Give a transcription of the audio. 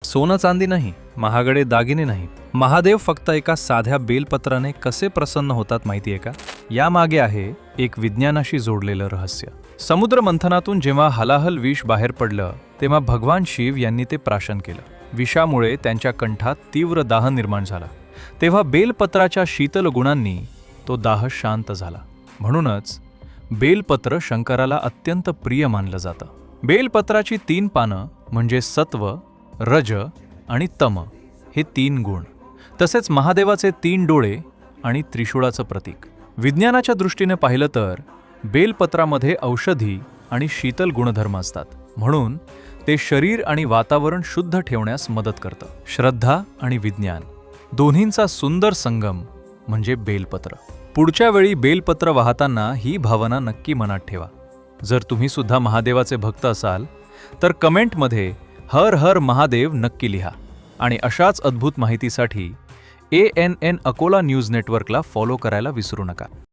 सोनं चांदी नाही, महागडे दागिने नाहीत. महादेव फक्त एका साध्या बेलपत्राने कसे प्रसन्न होतात माहितीये का? यामागे आहे एक विज्ञानाशी जोडलेलं रहस्य. समुद्र मंथनातून जेव्हा हलाहल विष बाहेर पडलं तेव्हा भगवान शिव यांनी ते प्राशन केलं. विषामुळे त्यांच्या कंठात तीव्र दाह निर्माण झाला. तेव्हा बेलपत्राच्या शीतल गुणांनी तो दाह शांत झाला. म्हणूनच बेलपत्र शंकराला अत्यंत प्रिय मानलं जातं. बेलपत्राची 3 पानं म्हणजे सत्व, रज आणि तम हे 3 गुण, तसेच महादेवाचे 3 डोळे आणि त्रिशूळाचं प्रतीक. विज्ञानाच्या दृष्टीने पाहिलं तर बेलपत्रामध्ये औषधी आणि शीतल गुणधर्म असतात. म्हणून ते शरीर आणि वातावरण शुद्ध ठेवण्यास मदत करतं. श्रद्धा आणि विज्ञान दोन्हींचा सुंदर संगम म्हणजे बेलपत्र. पुढच्या वेळी बेलपत्र वाहताना ही भावना नक्की मनात ठेवा. जर तुम्ही सुद्धा महादेवाचे भक्त असाल तर कमेंटमध्ये हर हर महादेव नक्की लिहा. आणि अशाच अद्भुत माहितीसाठी ANN अकोला न्यूज नेटवर्कला फॉलो करायला विसरू नका.